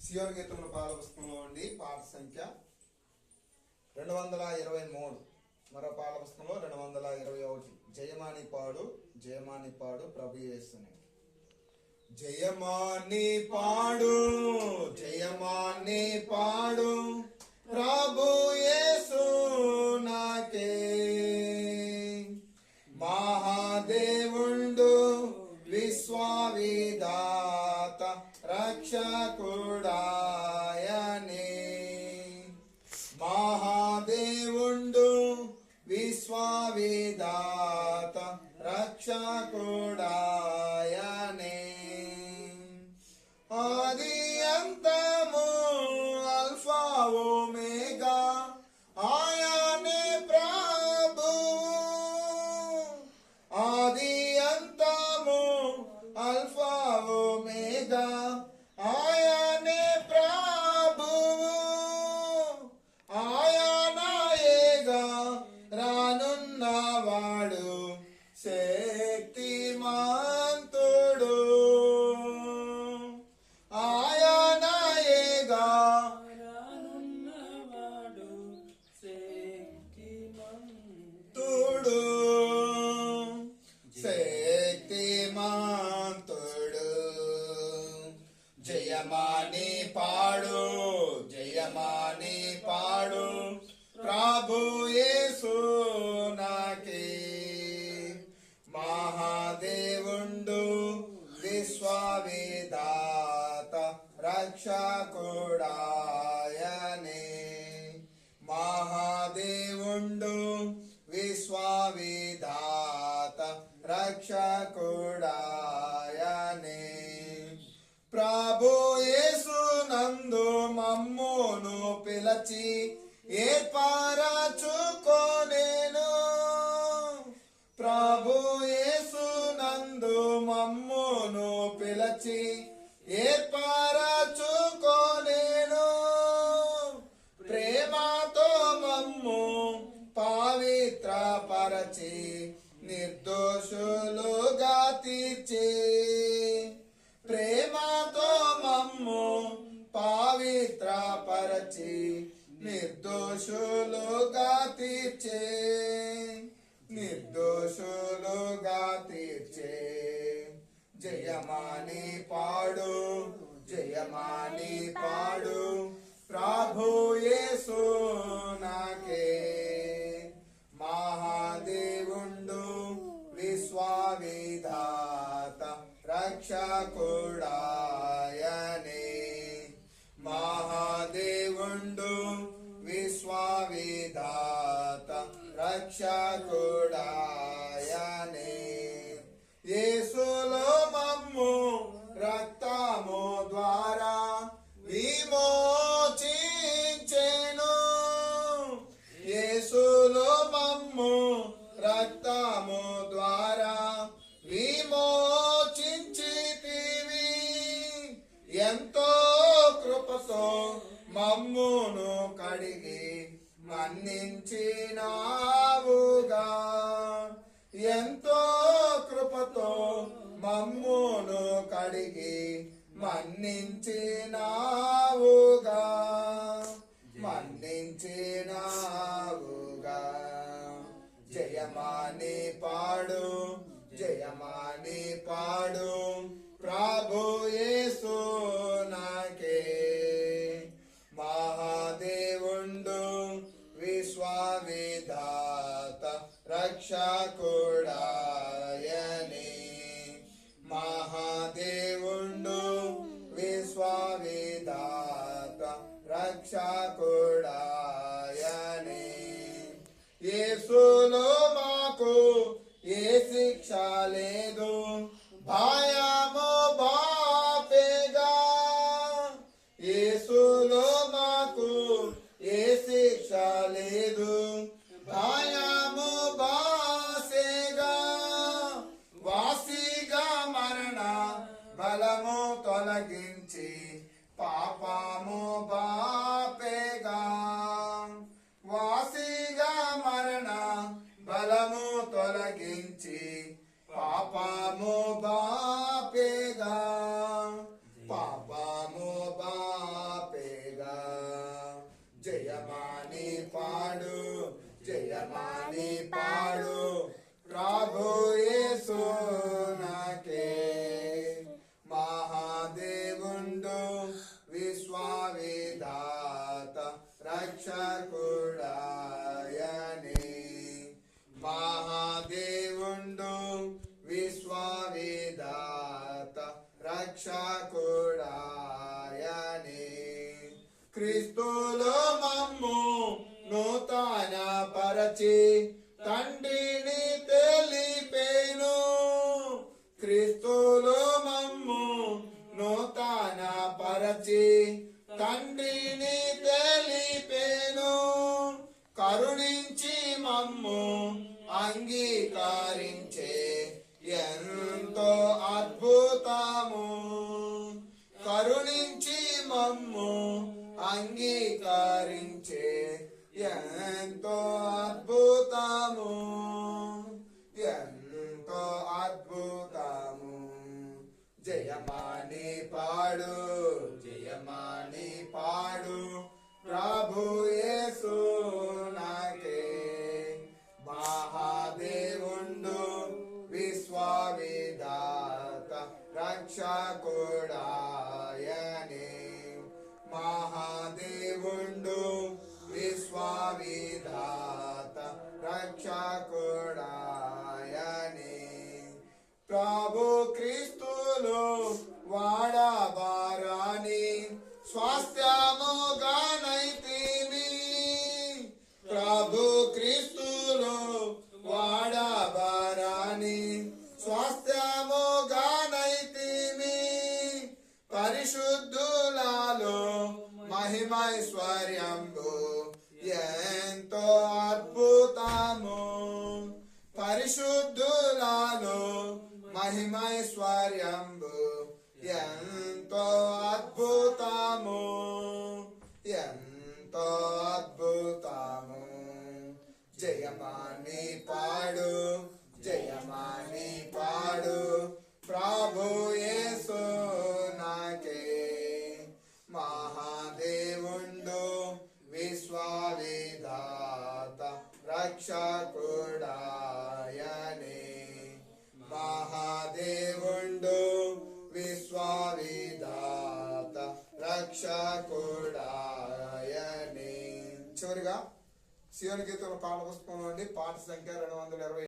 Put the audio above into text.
సియోను గీతముల పాల పుస్తకంలో ఉండి పాట సంఖ్య 223. మరో పాల పుస్తకంలో 221. జయమాని పాడు జయమాని పాడు ప్రభు యేసుని. జయమాని పాడు జయమాని పాడు ప్రభు యేసు నాకే. మహాదేవుండు విశ్వవిధాత రక్షకుడాయనే. మహాదేవుండు విశ్వవిధాత రక్షకుడాయనే. ఆది అంతము అల్ఫా ఒమేగా ఆయనే ప్రభువు. ఆది అంతము అల్ఫా ఒమేగా ఆయనే ప్రభువు. ఆయనయేగా రానున్నవాడు శక్తిమంతుడు. ఆయనయేగా రానున్నవాడు శక్తిమంతుడు. శక్తిమంతుడు. జయమాని పాడు జయమాని పాడు ప్రభు యేసు నాకే. మహాదేవుండు విశ్వవిధాత రక్షకుడాయనే. మహాదేవుండు విశ్వవిధాత రక్షకుడాయనే. ప్రభు యేసు నందు మమ్మును పిలచి ఏర్పరచుకొనెను. ప్రభు యేసు నందు మమ్మును పిలచి ఏర్పరచుకొనెను. ప్రేమతో మమ్ము పవిత్రపరచి నిర్దోషులుగా తీర్చి. ప్రేమతో మమ్ము పవిత్రపరచి నిర్దోషులుగా తీర్చే. నిర్దోషులుగా తీర్చే. జయమాని పాడు జయమాని పాడు ప్రభు యేసు నాకే. మహాదేవుండు విశ్వవిధాత రక్షకుడాయనే. మహాదేవుండు విశ్వవిధాత రక్షకుడాయనే. యేసులో మమ్ము రక్తము ద్వారా విమోచించెను. యేసులో మమ్ము రక్తము ద్వారా విమోచించితివి. ఎంతో కృపతో మమ్మును కడిగి మన్నించినావుగా. ఎంతో కృపతో మమ్మును కడిగి మన్నించినావుగా. మన్నించినావుగా. జయమాని పాడు జయమాని పాడు ప్రభు యేసు నాకే. మహాదేవుండు విశ్వవిధాత రక్షకుడాయనే. మహాదేవుండు విశ్వవిధాత రక్షకుడాయనే. యేసులో మాకు ఏ శిక్ష లేదు భయము బాపెగా. యేసులో మాకు ఏ శిక్ష లేదు భయము బాసెగా. వాసిగా మరణ బలము తొలగించి పాపము బాపెగా. వాసిగా మరణ బలము తొలగించి పాపము బాపెగా. పాపము బా జయమాని పాడు ప్రభు యేసు నాకే మహాదేవుండు విశ్వవిధాత రక్షకుడాయనే మహాదేవుండు విశ్వవిధాత రక్షకుడాయనే క్రీస్తులో మమ్ము నూతన పరచి తండ్రిని తెలిపేను క్రీస్తులో మమ్ము నూతన పరచి తండ్రిని తెలిపేను కరుణించి మమ్ము అంగీకరించే ఎంతో అద్భుతము కరుణించి మమ్ము అంగీకరించే ఎంతో అద్భుతము ఎంతో అద్భుతము జయమాని పాడు జయమాని పాడు ప్రభు యేసు నాకే మహాదేవుండు విశ్వవిధాత రక్షకుడాయనే మహాదేవుండు విశ్వవిధాత రక్షకుడాయనే ప్రభు క్రీస్తులో వాడబారాని స్వాస్థ్యముగానైతిమి ప్రభు క్రీస్తులో వాడబారాని స్వాస్థ్యముగానైతిమి పరిశుద్ధులలో మహిమైశ్వర్యంబు ఎంతో అద్భుతము పరిశుద్ధులలో మహిమైశ్వర్యంబు ఎంతో అద్భుతము ఎంతో అద్భుతము జయమాని పాడు జయమాని పాడు ప్రభు యేసు నాకే మహాదేవుండు విశ్వవిధాత రక్షకుడాయనే మహాదేవుండు విశ్వవిధాత రక్షకుడాయనే చివరిగా సియోను గీతాల పాఠ పుస్తకం నుండి పాఠ సంఖ్య 220